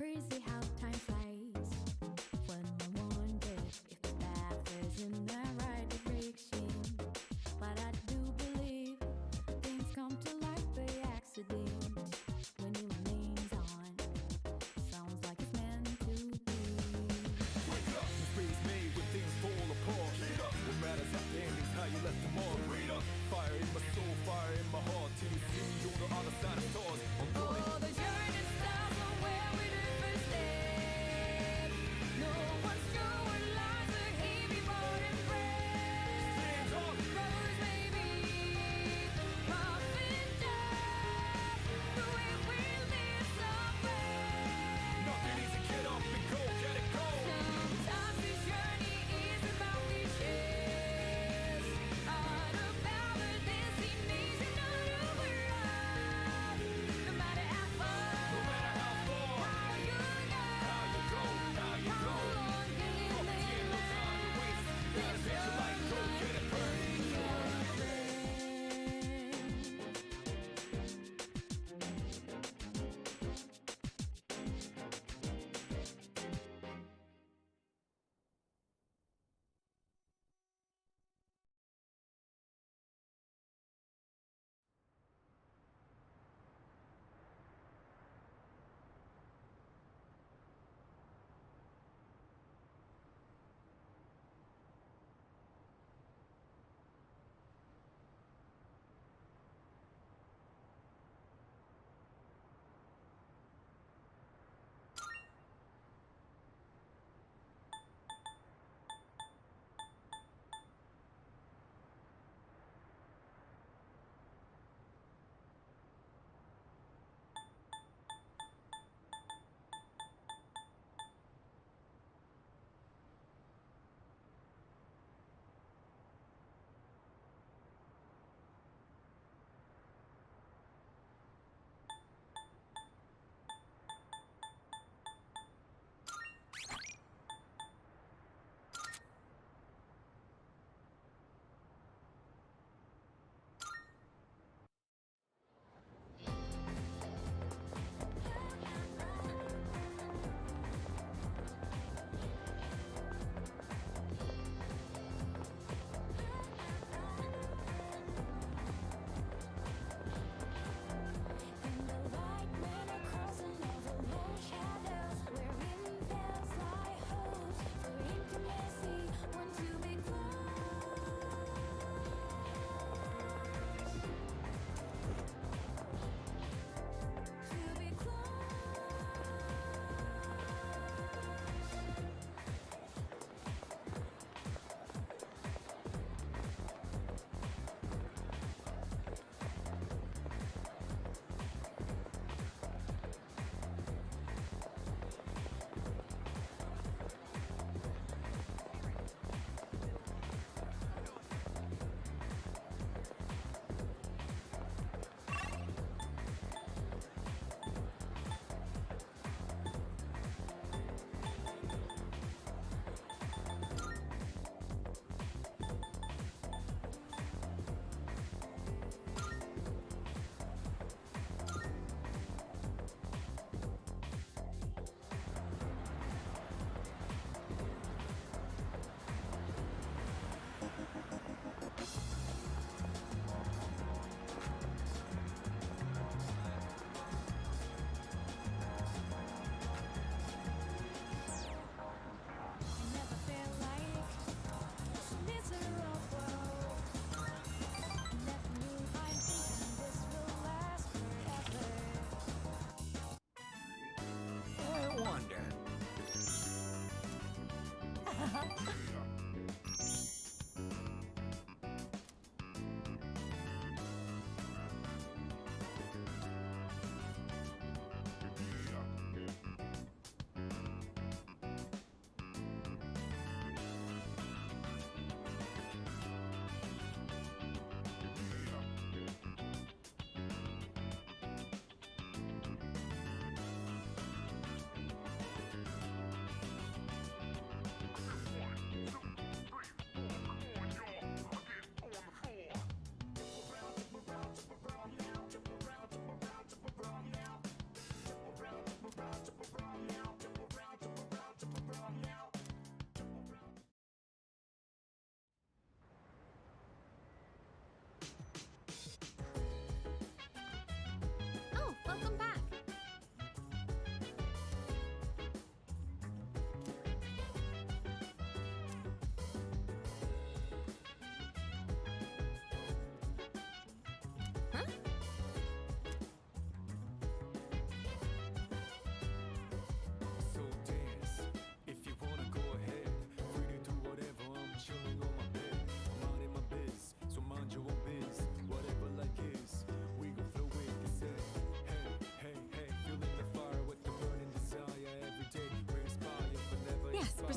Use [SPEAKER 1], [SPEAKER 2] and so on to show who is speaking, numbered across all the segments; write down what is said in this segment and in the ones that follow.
[SPEAKER 1] crazy how time flies when I wonder if the path is in the right direction. But I do believe things come to light by accident when it remains on. Sounds like it's meant to be.
[SPEAKER 2] Wake up, this praise made when things fall apart. What matters at the end is how you left the mark. Fire in my soul, fire in my heart, till you see on the other side of stars.
[SPEAKER 1] Oh, the journey starts from where we did first day.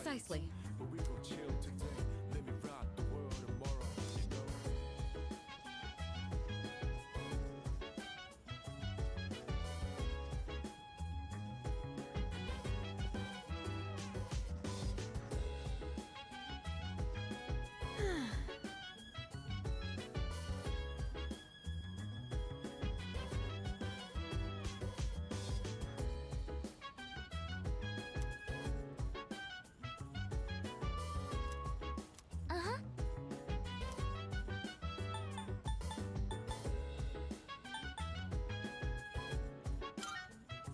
[SPEAKER 3] Precisely.
[SPEAKER 2] But we gon' chill today. Let me rock the world tomorrow, you know.
[SPEAKER 1] Uh-huh.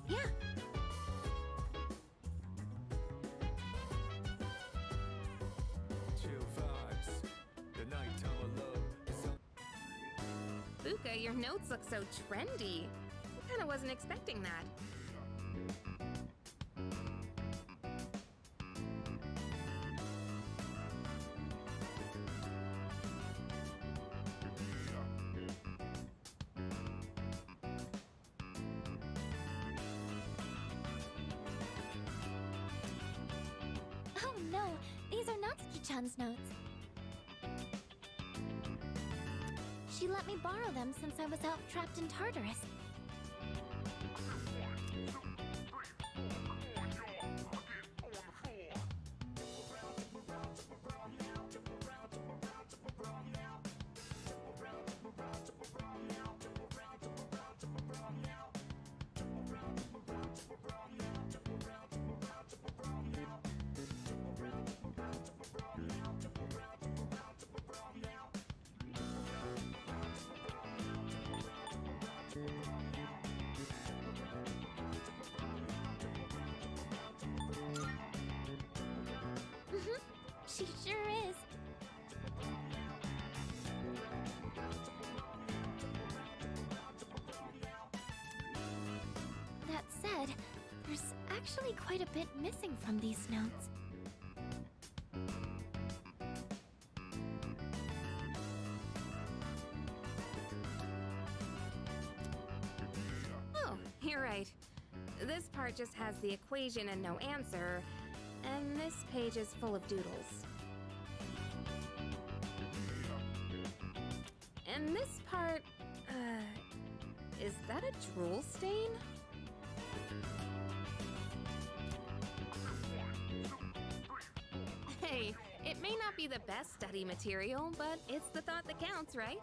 [SPEAKER 1] Yeah.
[SPEAKER 2] Chill vibes. The nighttime of love is on.
[SPEAKER 3] Fuka, your notes look so trendy. I kinda wasn't expecting that.
[SPEAKER 1] Oh no, these are Natsuki-chan's notes. She let me borrow them since I was out trapped in Tartarus. She sure is. That said, there's actually quite a bit missing from these notes.
[SPEAKER 3] Oh, you're right. This part just has the equation and no answer, and this page is full of doodles. And this part, is that a drool stain? Hey, it may not be the best study material, but it's the thought that counts, right?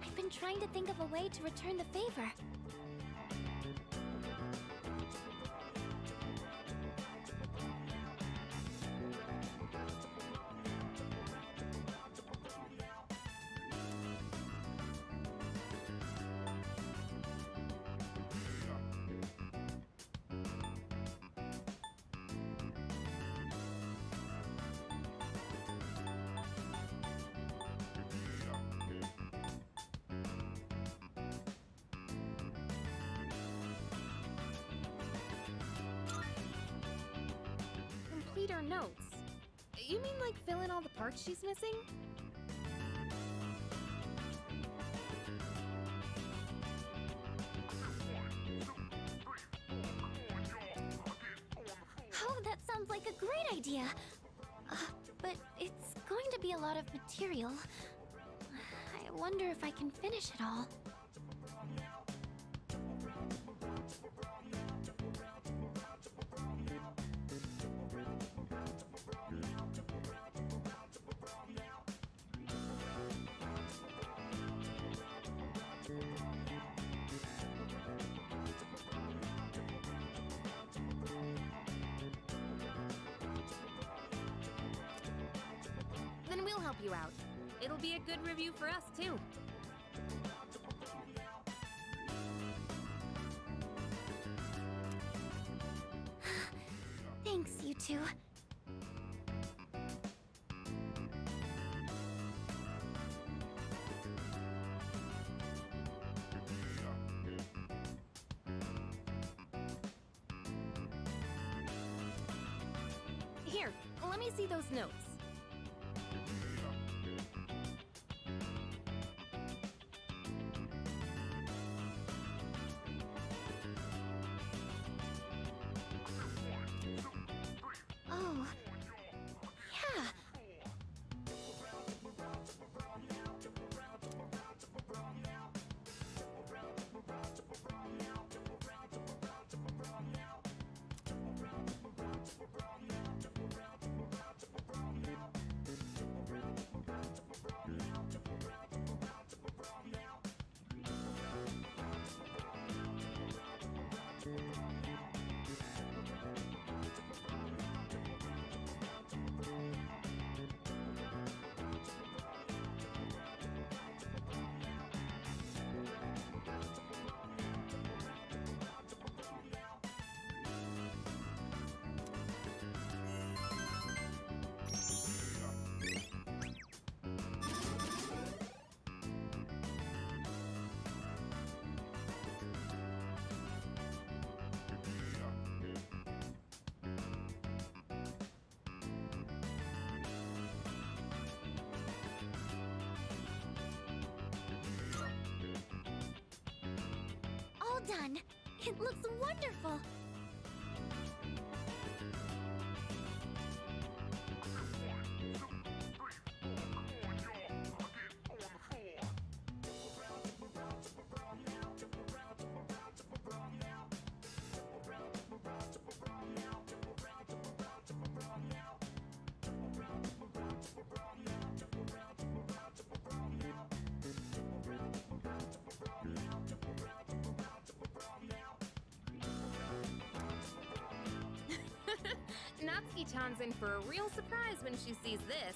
[SPEAKER 1] I've been trying to think of a way to return the favor.
[SPEAKER 3] Complete her notes. You mean like fill in all the parts she's missing?
[SPEAKER 1] Oh, that sounds like a great idea. But it's going to be a lot of material. I wonder if I can finish it all.
[SPEAKER 3] Then we'll help you out. It'll be a good review for us, too.
[SPEAKER 1] Thanks, you two.
[SPEAKER 3] let me see those notes.
[SPEAKER 1] Oh, yeah. All done. It looks wonderful.
[SPEAKER 3] Natsuki-chan's in for a real surprise when she sees this.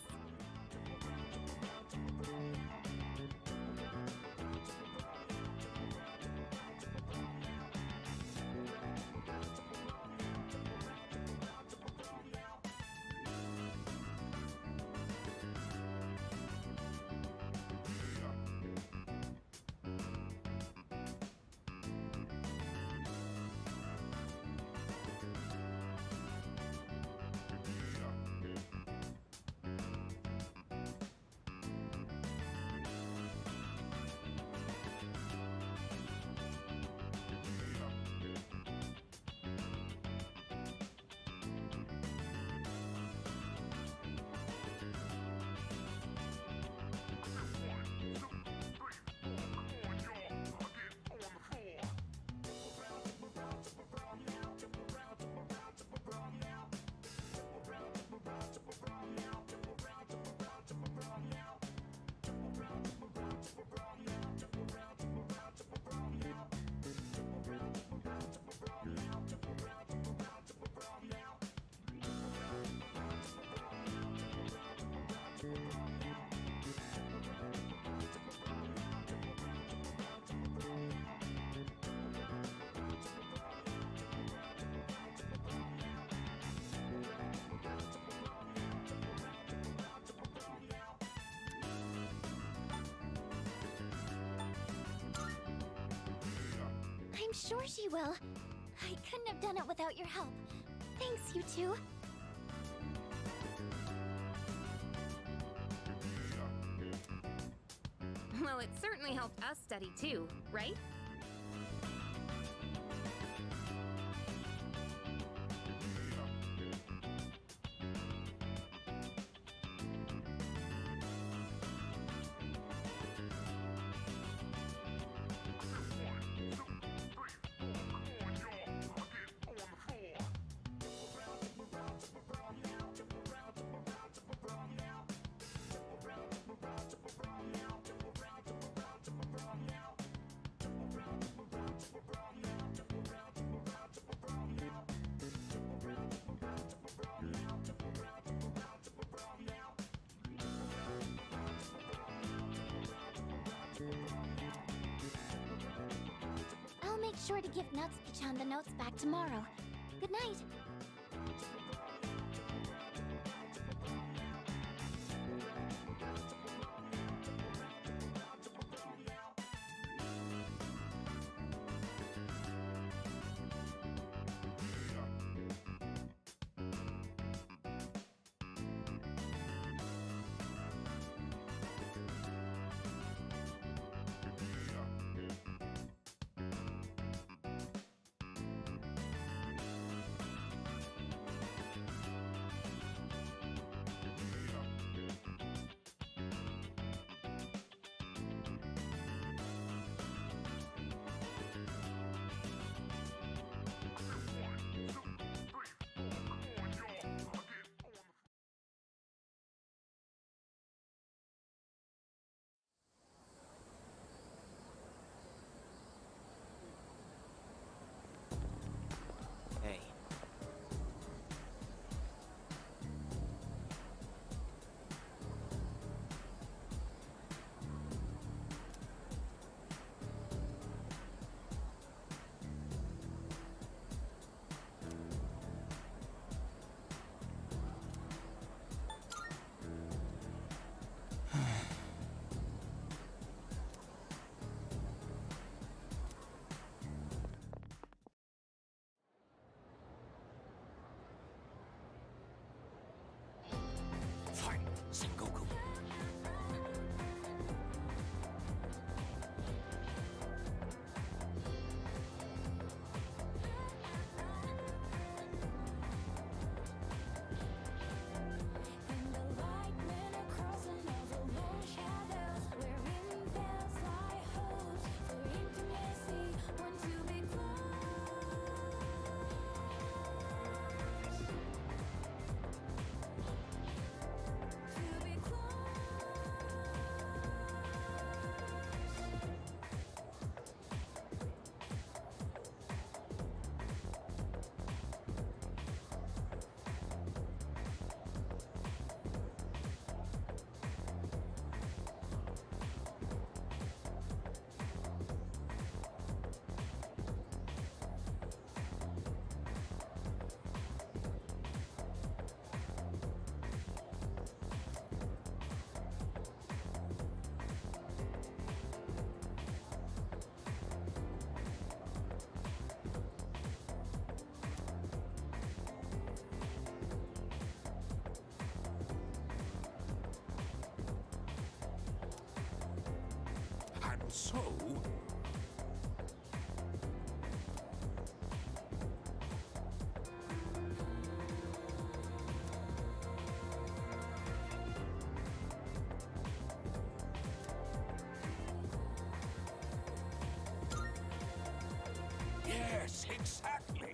[SPEAKER 3] I'm sure she will. I couldn't have done it without your help. Thanks, you two. Well, it certainly helped us study too, right?
[SPEAKER 1] I'll make sure to give Natsuki-chan the notes back tomorrow. Good night.
[SPEAKER 4] So, yes, exactly.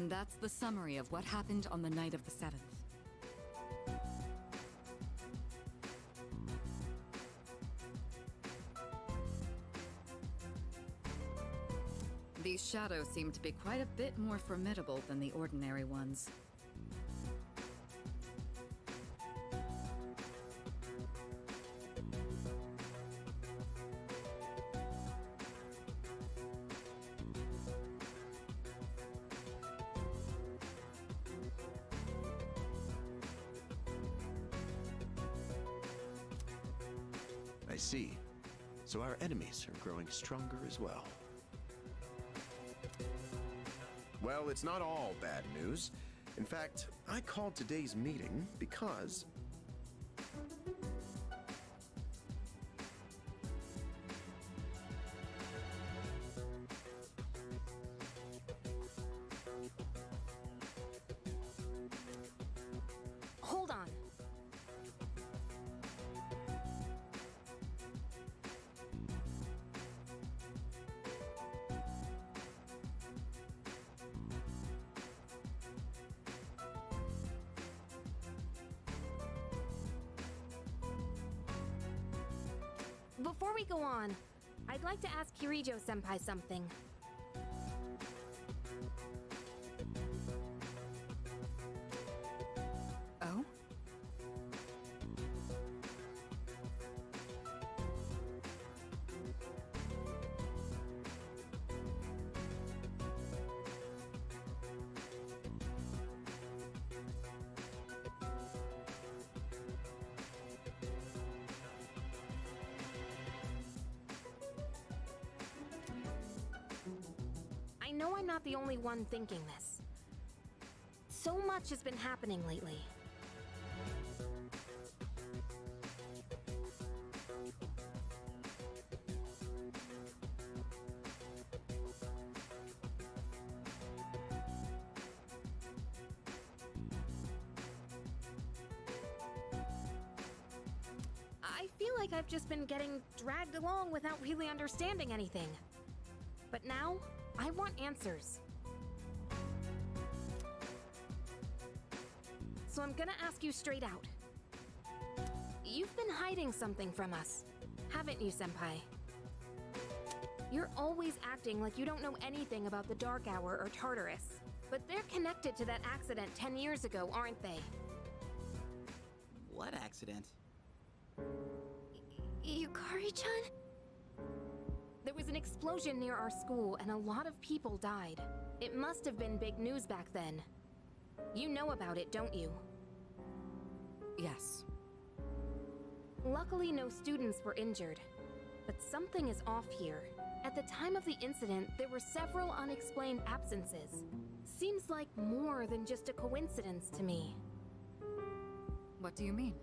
[SPEAKER 5] And that's the summary of what happened on the night of the 7th. These shadows seem to be quite a bit more formidable than the ordinary ones.
[SPEAKER 6] I see. So our enemies are growing stronger as well. Well, it's not all bad news. In fact, I called today's meeting because...
[SPEAKER 3] Hold on. Before we go on, I'd like to ask Kirijo-senpai something.
[SPEAKER 5] Oh?
[SPEAKER 3] I know I'm not the only one thinking this. So much has been happening lately. I feel like I've just been getting dragged along without really understanding anything. But now, I want answers. So I'm gonna ask you straight out. You've been hiding something from us, haven't you, Senpai? You're always acting like you don't know anything about the Dark Hour or Tartarus. But they're connected to that accident 10 years ago, aren't they?
[SPEAKER 7] What accident?
[SPEAKER 3] Yukari-chan? There was an explosion near our school and a lot of people died. It must have been big news back then. You know about it, don't you?
[SPEAKER 5] Yes.
[SPEAKER 3] Luckily, no students were injured. But something is off here. At the time of the incident, there were several unexplained absences. Seems like more than just a coincidence to me.
[SPEAKER 5] What do you mean?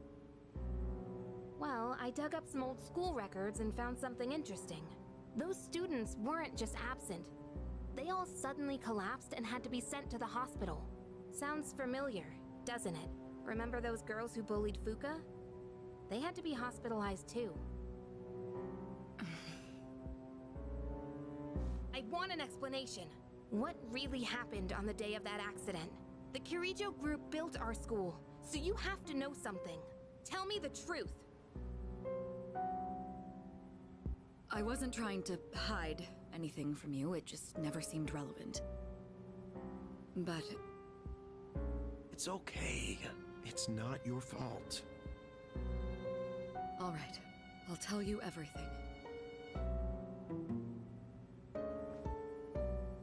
[SPEAKER 3] Well, I dug up some old school records and found something interesting. Those students weren't just absent. They all suddenly collapsed and had to be sent to the hospital. Sounds familiar, doesn't it? Remember those girls who bullied Fuka? They had to be hospitalized too. I want an explanation. What really happened on the day of that accident? The Kirijo group built our school, so you have to know something. Tell me the truth.
[SPEAKER 5] I wasn't trying to hide anything from you, it just never seemed relevant. But...
[SPEAKER 6] It's okay. It's not your fault.
[SPEAKER 5] all right, I'll tell you everything.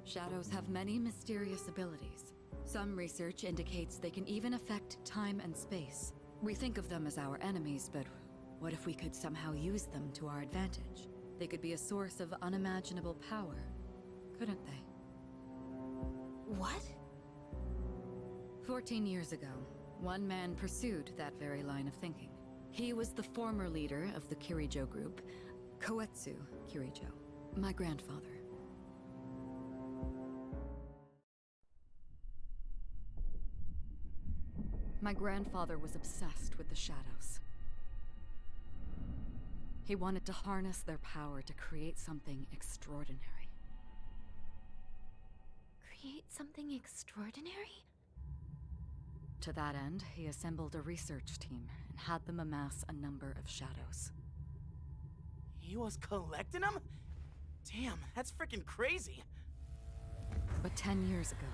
[SPEAKER 5] Shadows have many mysterious abilities. Some research indicates they can even affect time and space. We think of them as our enemies, but what if we could somehow use them to our advantage? They could be a source of unimaginable power, couldn't they?
[SPEAKER 3] What?
[SPEAKER 5] 14 years ago, one man pursued that very line of thinking. He was the former leader of the Kirijo group, Koetsu Kirijo, my grandfather. My grandfather was obsessed with the shadows. He wanted to harness their power to create something extraordinary.
[SPEAKER 3] create something extraordinary?
[SPEAKER 5] To that end, he assembled a research team and had them amass a number of shadows.
[SPEAKER 7] He was collecting them? Damn, that's freaking crazy.
[SPEAKER 5] But 10 years ago,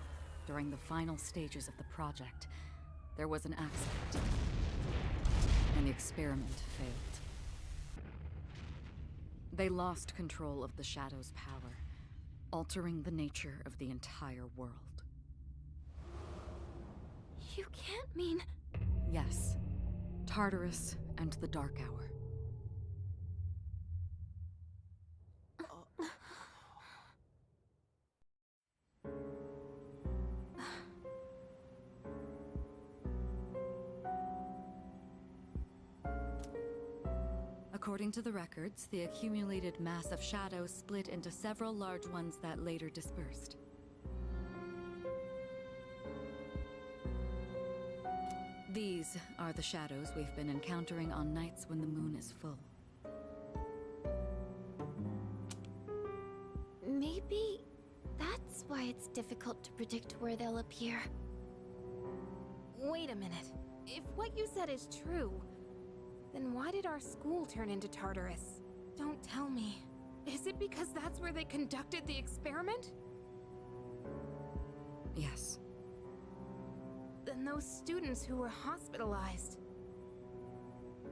[SPEAKER 5] during the final stages of the project, there was an accident. And the experiment failed. They lost control of the Shadow's power, altering the nature of the entire world.
[SPEAKER 3] You can't mean...
[SPEAKER 5] Yes. Tartarus and the Dark Hour. According to the records, the accumulated mass of shadows split into several large ones that later dispersed. These are the shadows we've been encountering on nights when the moon is full.
[SPEAKER 3] Maybe that's why it's difficult to predict where they'll appear. Wait a minute. If what you said is true, then why did our school turn into Tartarus? Don't tell me. Is it because that's where they conducted the experiment?
[SPEAKER 5] Yes.
[SPEAKER 3] Then those students who were hospitalized...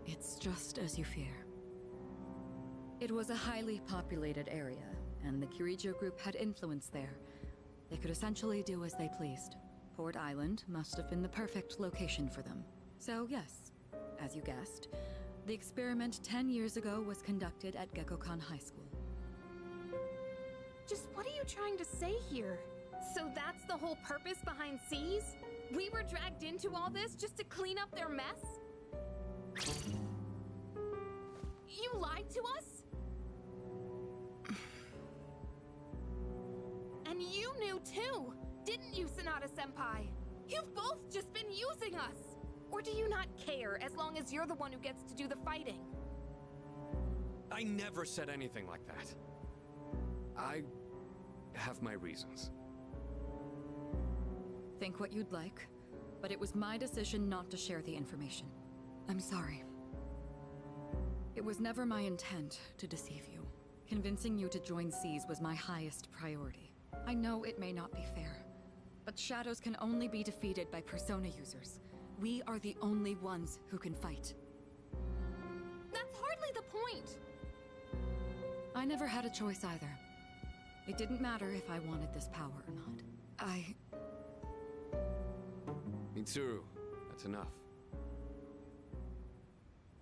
[SPEAKER 5] It's just as you fear. It was a highly populated area, and the Kirijo group had influence there. They could essentially do as they pleased. Port Island must have been the perfect location for them. So yes, as you guessed, the experiment 10 years ago was conducted at Gekkoukan High School.
[SPEAKER 3] Just what are you trying to say here? So that's the whole purpose behind C's? We were dragged into all this just to clean up their mess? You lied to us? And you knew too, didn't you, Sanada-senpai? You've both just been using us! Or do you not care as long as you're the one who gets to do the fighting?
[SPEAKER 8] I never said anything like that. I have my reasons.
[SPEAKER 5] Think what you'd like, but it was my decision not to share the information. I'm sorry. It was never my intent to deceive you. Convincing you to join C's was my highest priority. I know it may not be fair, but shadows can only be defeated by persona users. We are the only ones who can fight.
[SPEAKER 3] That's hardly the point!
[SPEAKER 5] I never had a choice either. It didn't matter if I wanted this power or not.
[SPEAKER 8] Mitsuru, that's enough.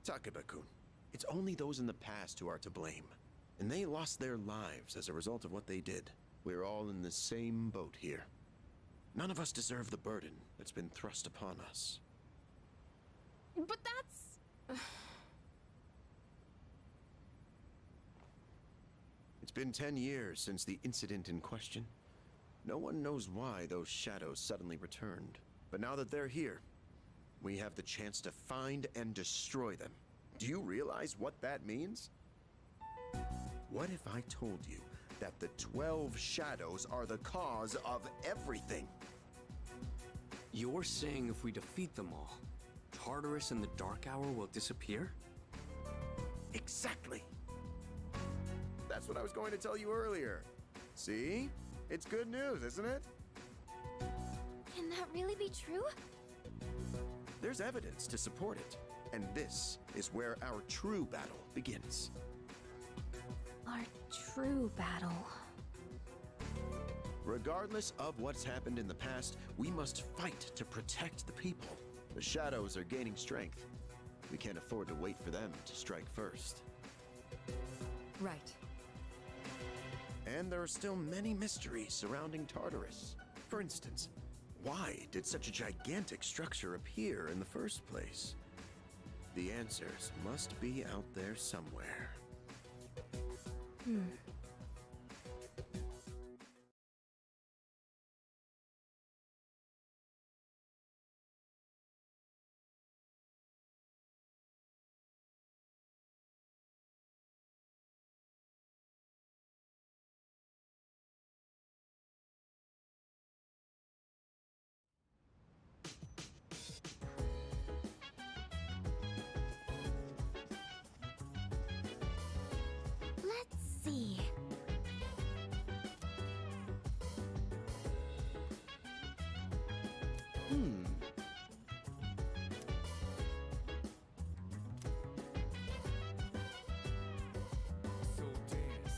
[SPEAKER 6] Takeba-kun, it's only those in the past who are to blame. And they lost their lives as a result of what they did. We're all in the same boat here. None of us deserve the burden that's been thrust upon us.
[SPEAKER 3] But that's...
[SPEAKER 6] It's been 10 years since the incident in question. No one knows why those shadows suddenly returned. But now that they're here, we have the chance to find and destroy them. Do you realize what that means? What if I told you that the 12 shadows are the cause of everything?
[SPEAKER 8] You're saying if we defeat them all, Tartarus and the Dark Hour will disappear?
[SPEAKER 6] Exactly. That's what I was going to tell you earlier. See? It's good news, isn't it?
[SPEAKER 3] Can that really be true?
[SPEAKER 6] There's evidence to support it. And this is where our true battle begins.
[SPEAKER 3] Our true battle.
[SPEAKER 6] Regardless of what's happened in the past, we must fight to protect the people. The shadows are gaining strength. We can't afford to wait for them to strike first.
[SPEAKER 5] Right.
[SPEAKER 6] And there are still many mysteries surrounding Tartarus. For instance, why did such a gigantic structure appear in the first place? The answers must be out there somewhere.
[SPEAKER 2] So dance,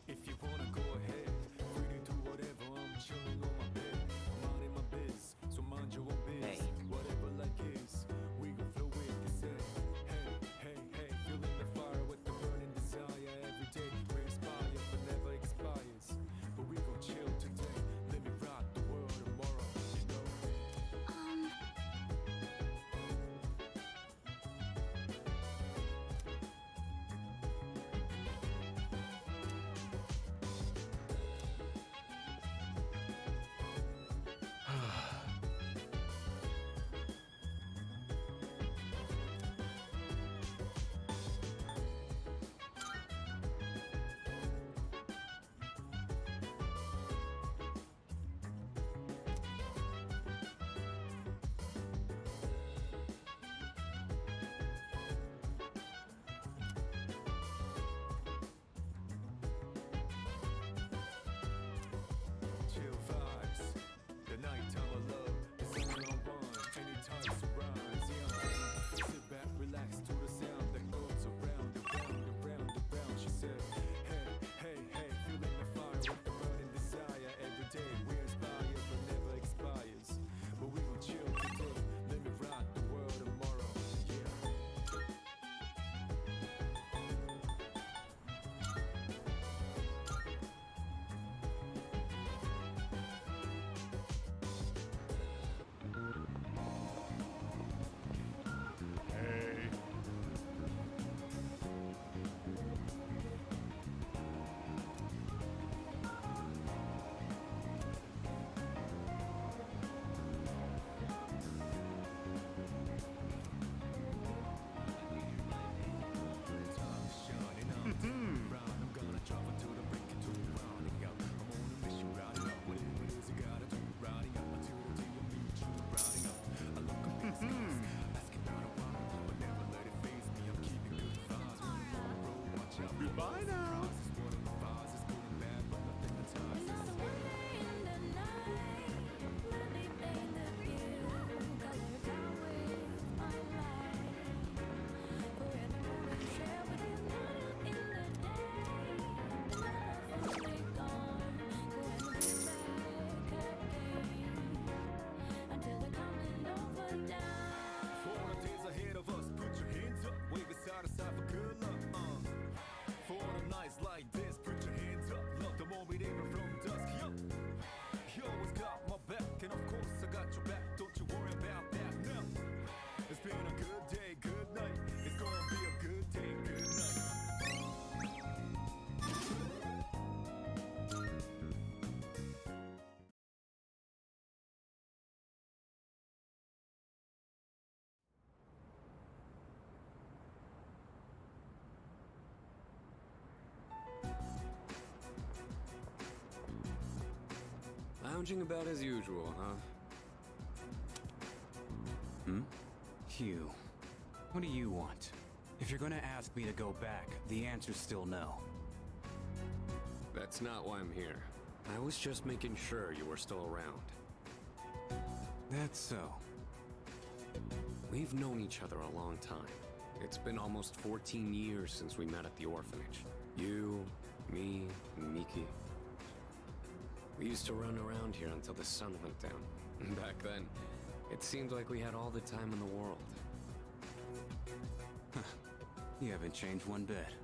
[SPEAKER 2] if you wanna go ahead. Free to do whatever, I'm chilling on my bed. Minding my biz, so mind your own biz.
[SPEAKER 7] Hey.
[SPEAKER 2] Whatever like is, we gon' flow with this. Hey, hey, hey, feeling the fire with the burning desire. Every day we inspire, but never expires. But we gon' chill today, let me rock the world tomorrow, you know? Chill vibes, the nighttime of love, the sun on one, anytime surprise. Yeah, I'm down. Sit back, relax to the sound that goes around and round and round and round. She said, hey, hey, hey, feeling the fire with the burning desire. Every day we inspire, but never expires. But we gon' chill today, let me rock the world tomorrow. Yeah. Hey. I'm gonna travel to the break into the rounding up. I'm on a mission, riding up. Whatever it is I gotta do, riding up until the day I meet you, riding up. I look up in the skies, asking out a while, but never let it faze me. I'm keeping good vibes on the road. Watch out, goodbye now. What are the vibes? It's good and bad, but nothing to ties.
[SPEAKER 1] Another one day in the night, let me paint the view, colored down with my light. Forever wanna share with you, night in the day. None of us may gone, going to be back again until the coming over down.
[SPEAKER 2] For the days ahead of us, put your hands up, wave it side to side for good luck. For the nights like this, put your hands up, love the moment even from dusk. Yo, you always got my back, and of course I got your back. Don't you worry about that now. It's been a good day, good night. It's gonna be a good day, good night.
[SPEAKER 8] Lounging about as usual, huh?
[SPEAKER 9] Hugh, what do you want? If you're gonna ask me to go back, the answer's still no.
[SPEAKER 8] That's not why I'm here. I was just making sure you were still around.
[SPEAKER 9] That's so.
[SPEAKER 8] We've known each other a long time. It's been almost 14 years since we met at the orphanage. You, me, and Miki. We used to run around here until the sun went down. Back then, it seemed like we had all the time in the world.
[SPEAKER 9] You haven't changed one bit.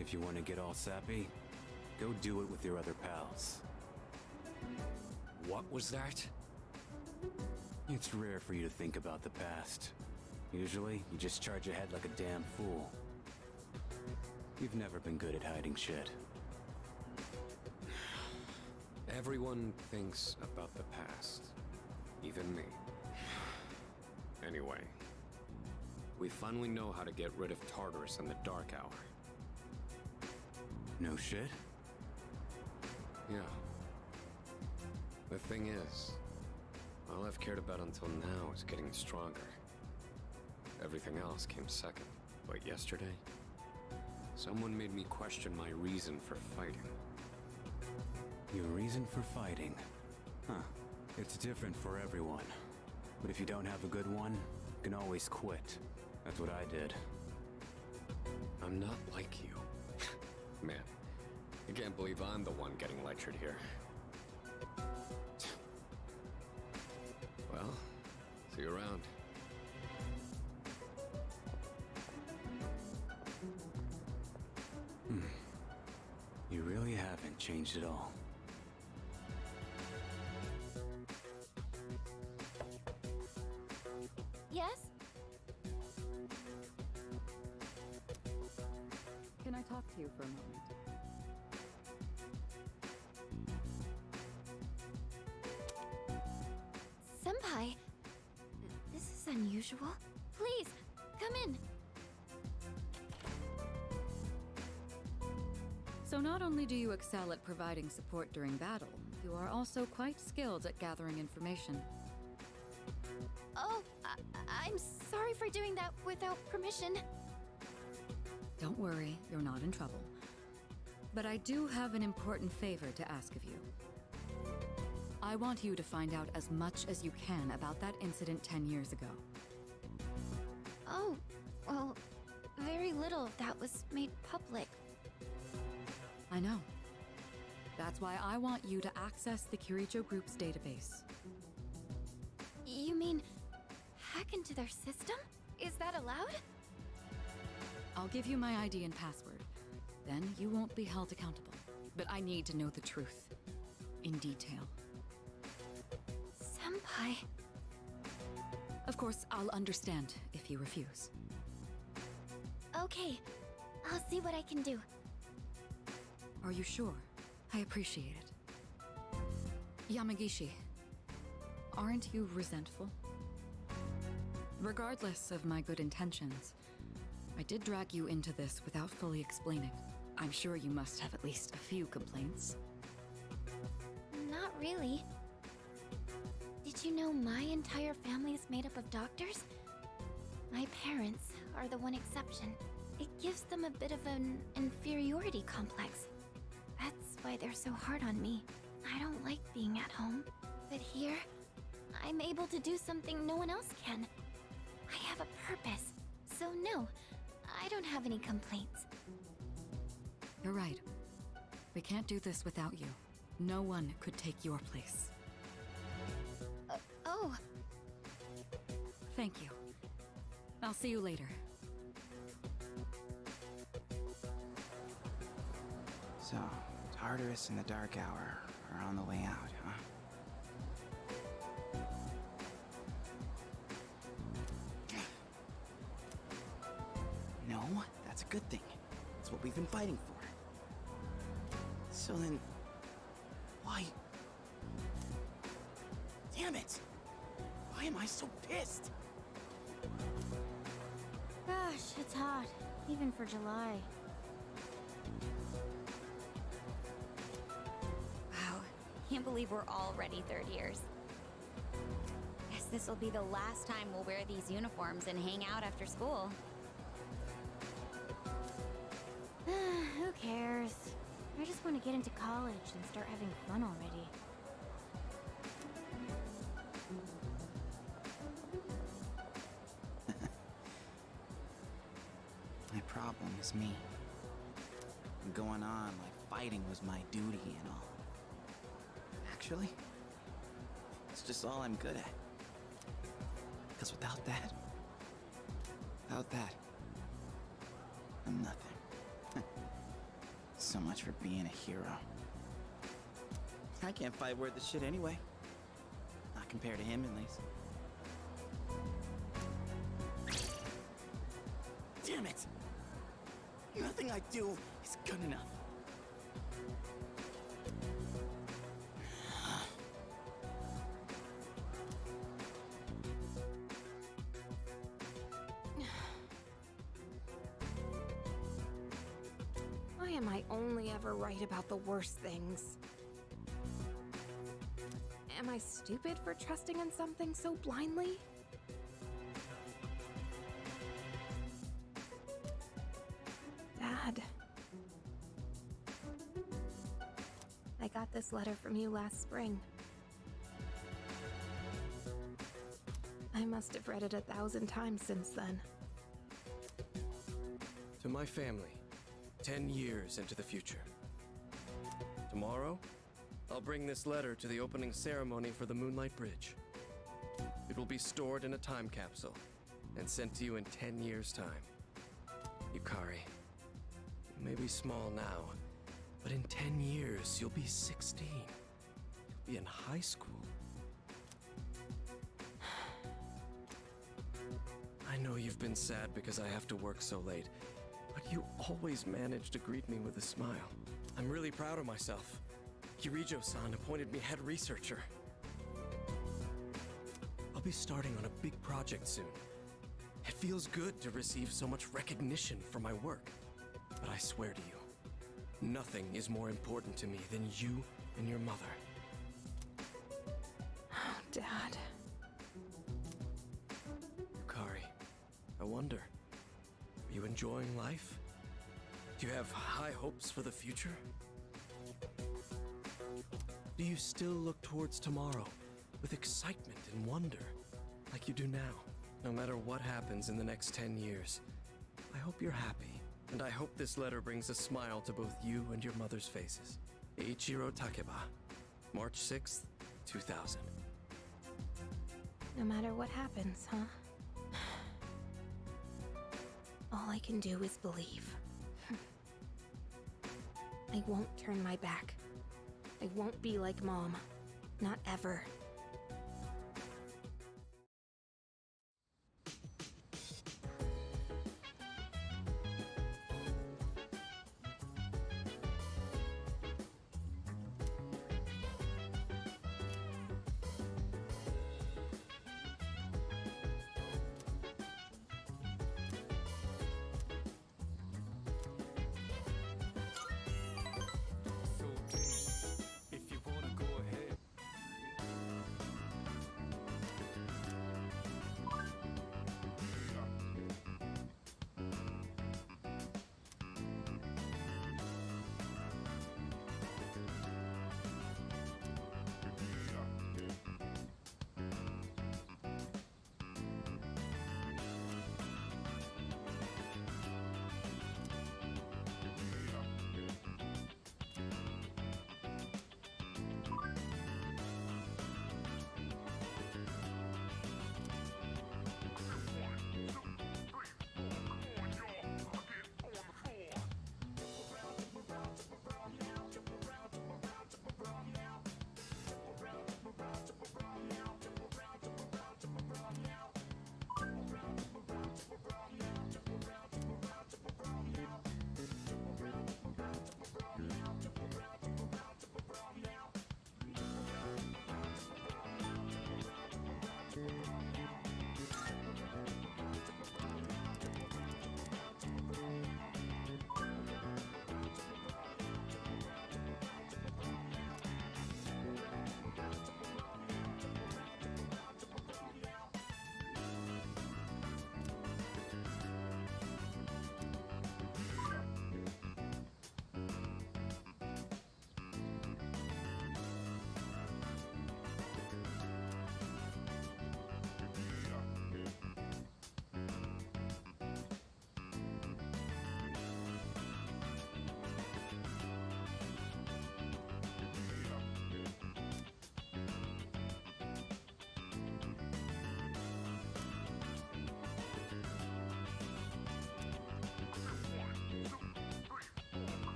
[SPEAKER 9] If you want to get all sappy, go do it with your other pals.
[SPEAKER 8] What was that?
[SPEAKER 9] It's rare for you to think about the past. Usually, you just charge ahead like a damn fool. You've never been good at hiding shit.
[SPEAKER 8] Everyone thinks about the past. Even me. Anyway, we finally know how to get rid of Tartarus in the Dark Hour.
[SPEAKER 9] No shit?
[SPEAKER 8] Yeah. The thing is, all I've cared about until now is getting stronger. Everything else came second. But yesterday, someone made me question my reason for fighting.
[SPEAKER 9] Your reason for fighting? Huh. It's different for everyone. But if you don't have a good one, you can always quit. That's what I did.
[SPEAKER 8] I'm not like you. Man, I can't believe I'm the one getting lectured here. Well, see you around.
[SPEAKER 9] You really haven't changed at all.
[SPEAKER 3] Yes?
[SPEAKER 5] Can I talk to you for a moment?
[SPEAKER 3] Senpai, this is unusual. Please, come in.
[SPEAKER 5] So not only do you excel at providing support during battle, you are also quite skilled at gathering information.
[SPEAKER 3] Oh, I'm sorry for doing that without permission.
[SPEAKER 5] Don't worry, you're not in trouble. But I do have an important favor to ask of you. I want you to find out as much as you can about that incident 10 years ago.
[SPEAKER 3] Oh, well, very little of that was made public.
[SPEAKER 5] I know. That's why I want you to access the Kirijo Group's database.
[SPEAKER 3] You mean hack into their system? Is that allowed?
[SPEAKER 5] I'll give you my ID and password. Then you won't be held accountable. But I need to know the truth. In detail.
[SPEAKER 3] Senpai.
[SPEAKER 5] Of course, I'll understand if you refuse.
[SPEAKER 3] Okay, I'll see what I can do.
[SPEAKER 5] Are you sure? I appreciate it. Yamagishi, aren't you resentful? Regardless of my good intentions, I did drag you into this without fully explaining. I'm sure you must have at least a few complaints.
[SPEAKER 3] Not really. Did you know my entire family is made up of doctors? My parents are the one exception. It gives them a bit of an inferiority complex. That's why they're so hard on me. I don't like being at home. But here, I'm able to do something no one else can. I have a purpose. So no, I don't have any complaints.
[SPEAKER 5] You're right. We can't do this without you. No one could take your place.
[SPEAKER 3] Oh,
[SPEAKER 5] Thank you. I'll see you later.
[SPEAKER 7] So, Tartarus and the Dark Hour are on the way out, huh? No, that's a good thing. That's what we've been fighting for. So then, why? Damn it! Why am I so pissed?
[SPEAKER 3] gosh, it's hot. Even for July.
[SPEAKER 10] Wow, can't believe we're already third years. Guess this will be the last time we'll wear these uniforms and hang out after school.
[SPEAKER 3] Who cares? I just want to get into college and start having fun already.
[SPEAKER 7] My problem is me. I'm going on like fighting was my duty and all. Actually, it's just all I'm good at. Because without that, I'm nothing. So much for being a hero. I can't fight worth the shit anyway. Not compared to him, at least. Damn it! Nothing I do is good enough.
[SPEAKER 3] Why am I only ever right about the worst things? Am I stupid for trusting in something so blindly? Dad. I got this letter from you last spring. must have read it 1,000 times since then.
[SPEAKER 11] To my family, 10 years into the future. Tomorrow, I'll bring this letter to the opening ceremony for the Moonlight Bridge. It will be stored in a time capsule and sent to you in 10 years' time. Yukari, you may be small now, but in 10 years, you'll be 16. You'll be in high school. I know you've been sad because I have to work so late, but you always manage to greet me with a smile. I'm really proud of myself. Kirijo-san appointed me head researcher. I'll be starting on a big project soon. It feels good to receive so much recognition for my work. But I swear to you, nothing is more important to me than you and your mother.
[SPEAKER 3] Oh, Dad.
[SPEAKER 11] Yukari, I wonder, are you enjoying life? Do you have high hopes for the future? Do you still look towards tomorrow with excitement and wonder, like you do now? No matter what happens in the next 10 years, I hope you're happy, and I hope this letter brings a smile to both you and your mother's faces. Eiichiro Takeba, March 6th, 2000.
[SPEAKER 3] No matter what happens, huh? All I can do is believe. I won't turn my back. I won't be like Mom. Not ever.
[SPEAKER 2] So dance, if you wanna go ahead.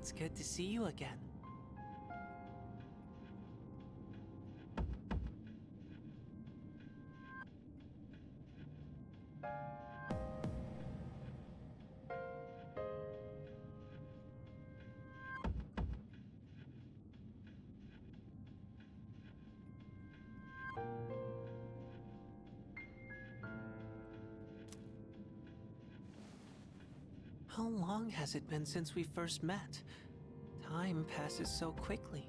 [SPEAKER 12] It's good to see you again. How long has it been since we first met? Time passes so quickly.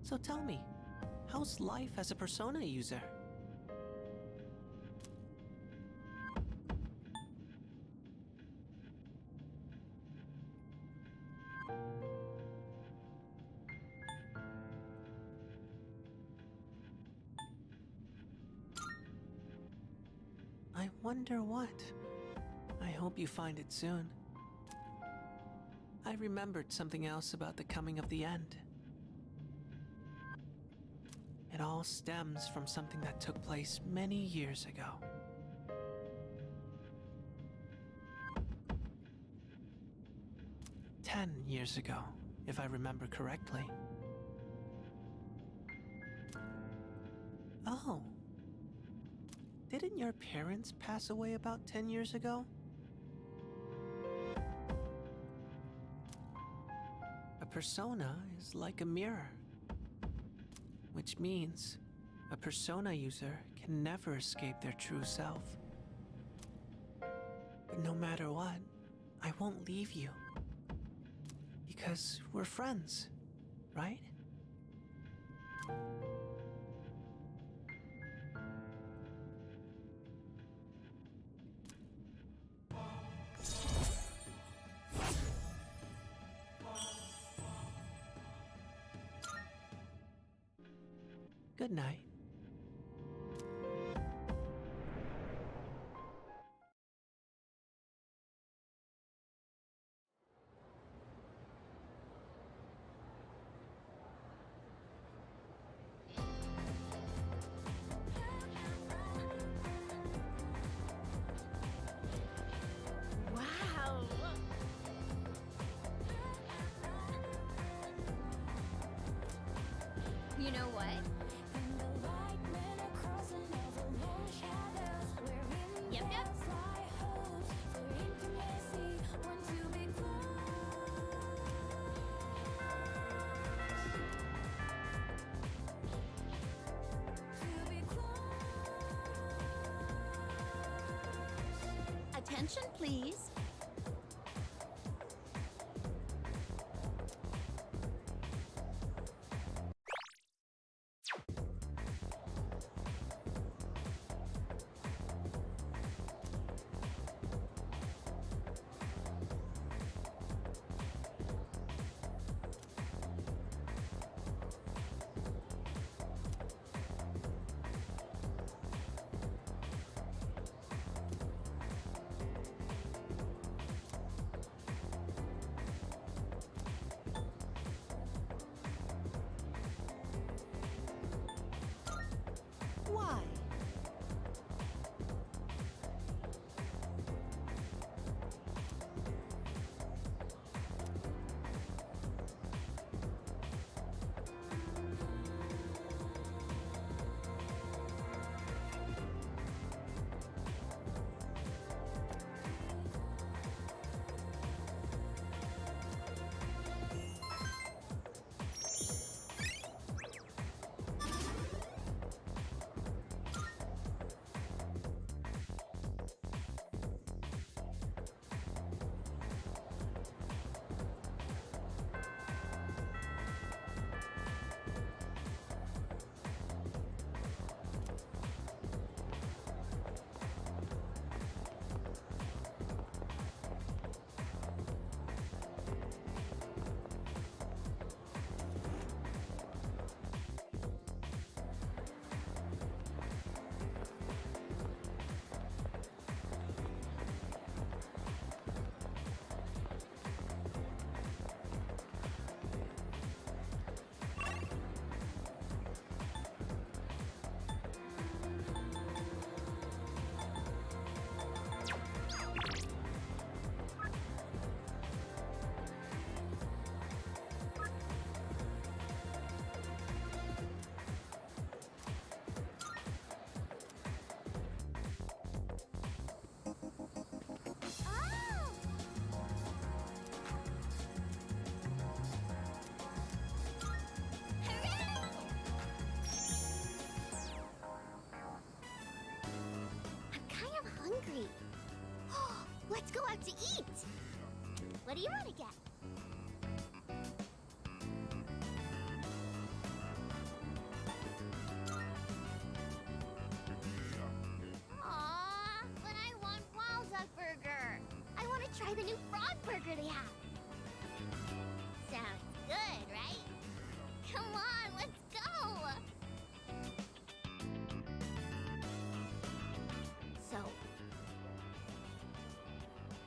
[SPEAKER 12] So tell me, how's life as a Persona user? I wonder what. I hope you find it soon. I remembered something else about the coming of the end. It all stems from something that took place many years ago. "10 years ago, if I remember correctly." Oh. Didn't your parents pass away about 10 years ago? A persona is like a mirror, which means a persona user can never escape their true self. But no matter what, I won't leave you. Because we're friends, right? Good night.
[SPEAKER 10] Wow! You know what? Yep, yep. Attention, please.
[SPEAKER 13] hungry. Let's go out to eat. What do you want to get? Aww, but I want Wild Duck Burger. I want to try the new frog burger they have. Sounds good, right? Come on, let's go! So,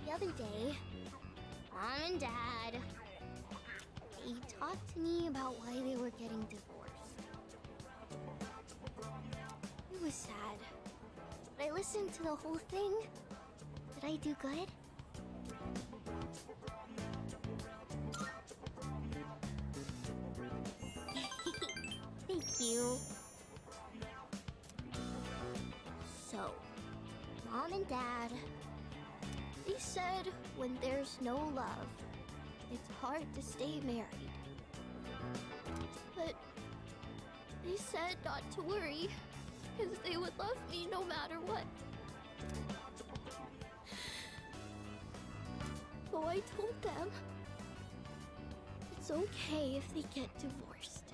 [SPEAKER 13] the other day, Mom and Dad, they talked to me about why they were getting divorced. It was sad, but I listened to the whole thing. Did I do good? Thank you. So, Mom and Dad, they said when there's no love, it's hard to stay married. But they said not to worry, because they would love me no matter what. So I told them it's okay if they get divorced.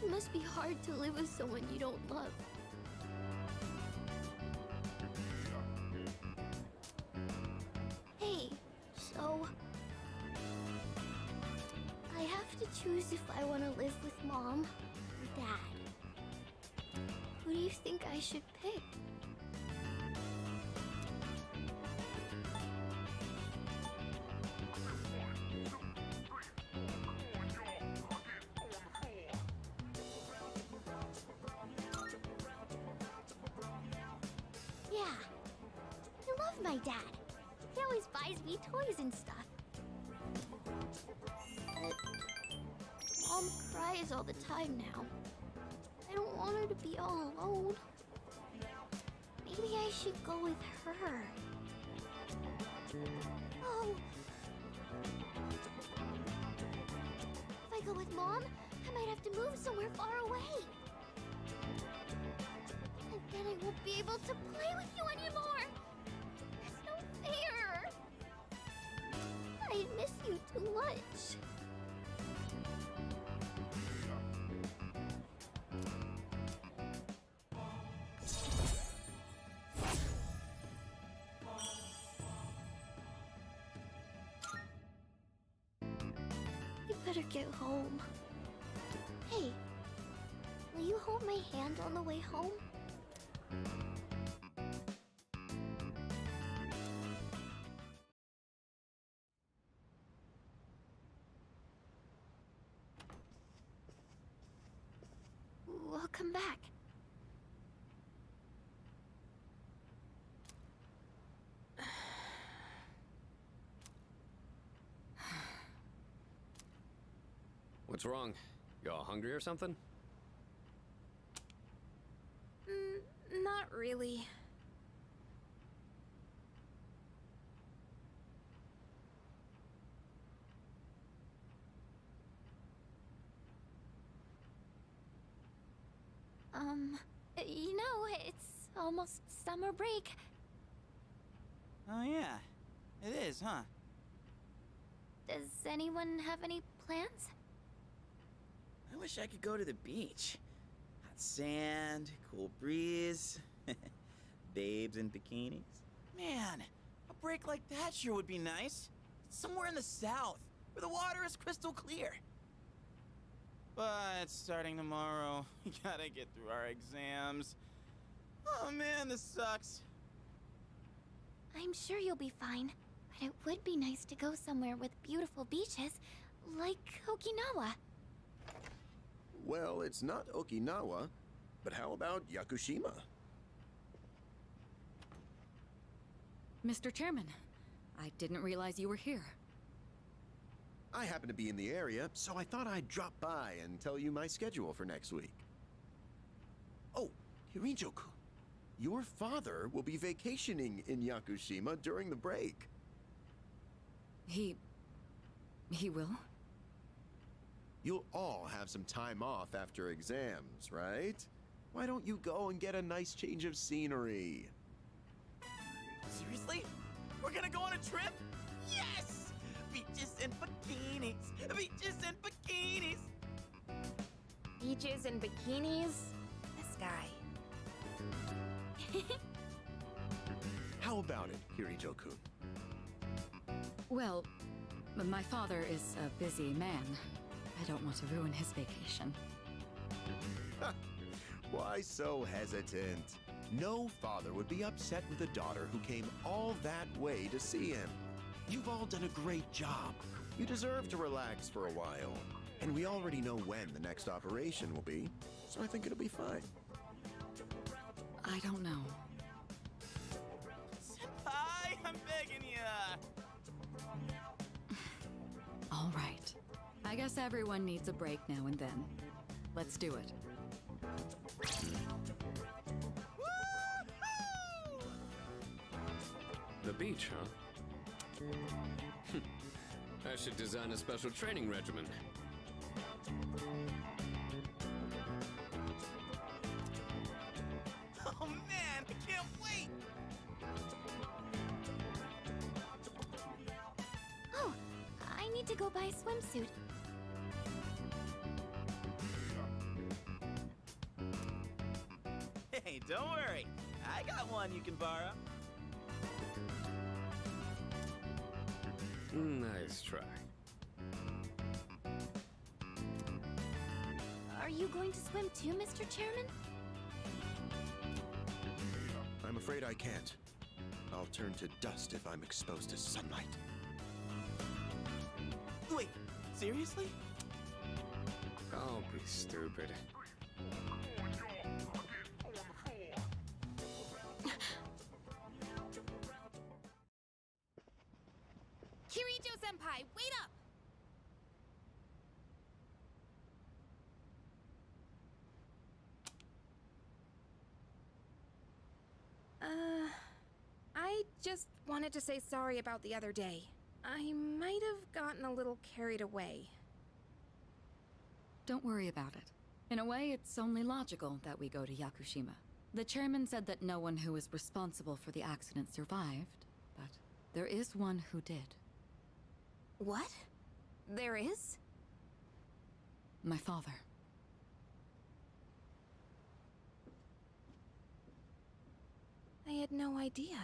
[SPEAKER 13] It must be hard to live with someone you don't love. Hey, so I have to choose if I want to live with Mom or Dad. Who do you think I should pick? Yeah, I love my dad. He always buys me toys and stuff. But Mom cries all the time now. I don't want her to be all alone. Maybe I should go with her. Oh. If I go with Mom, I might have to move somewhere far away. And then I won't be able to play with you anymore. That's no fair. I miss you too much. I better get home. Hey, will you hold my hand on the way home? Welcome back.
[SPEAKER 8] What's wrong? You all hungry or something?
[SPEAKER 3] Not really. You know, it's almost summer break.
[SPEAKER 7] Oh, yeah. It is, huh?
[SPEAKER 3] Does anyone have any plans?
[SPEAKER 7] I wish I could go to the beach. Hot sand, cool breeze, babes in bikinis. Man, a break like that sure would be nice. Somewhere in the south, where the water is crystal clear. But starting tomorrow, we gotta get through our exams. Oh man, this sucks.
[SPEAKER 3] I'm sure you'll be fine, but it would be nice to go somewhere with beautiful beaches, like Okinawa.
[SPEAKER 6] Well, it's not Okinawa, but how about Yakushima?
[SPEAKER 5] Mr. Chairman, I didn't realize you were here.
[SPEAKER 6] I happen to be in the area, so I thought I'd drop by and tell you my schedule for next week. Oh, Hirinjo-kun, your father will be vacationing in Yakushima during the break.
[SPEAKER 5] He will?
[SPEAKER 6] You'll all have some time off after exams, right? Why don't you go and get a nice change of scenery?
[SPEAKER 7] Seriously? We're gonna go on a trip? Yes! Beaches and bikinis! Beaches and bikinis!
[SPEAKER 3] Beaches and bikinis? This guy.
[SPEAKER 6] How about it, Kirijo-kun?
[SPEAKER 5] Well, my father is a busy man. I don't want to ruin his vacation.
[SPEAKER 6] Why so hesitant? No father would be upset with a daughter who came all that way to see him. You've all done a great job. You deserve to relax for a while. And we already know when the next operation will be, so I think it'll be fine.
[SPEAKER 5] I don't know.
[SPEAKER 7] Senpai, I'm begging ya!
[SPEAKER 5] All right. I guess everyone needs a break now and then. Let's do it.
[SPEAKER 8] The beach, huh? I should design a special training regimen.
[SPEAKER 7] Oh man, I can't wait!
[SPEAKER 13] Oh, I need to go buy a swimsuit.
[SPEAKER 7] Hey, don't worry. I got one you can borrow.
[SPEAKER 8] Nice try.
[SPEAKER 13] Are you going to swim too, Mr. Chairman?
[SPEAKER 6] I'm afraid I can't. I'll turn to dust if I'm exposed to sunlight.
[SPEAKER 7] Wait, seriously?
[SPEAKER 8] Don't be stupid.
[SPEAKER 3] Kirijo-senpai, wait up! I just wanted to say sorry about the other day. I might have gotten a little carried away.
[SPEAKER 5] Don't worry about it. In a way, it's only logical that we go to Yakushima. The chairman said that no one who was responsible for the accident survived, but there is one who did.
[SPEAKER 3] What? There is?
[SPEAKER 5] My father.
[SPEAKER 3] I had no idea.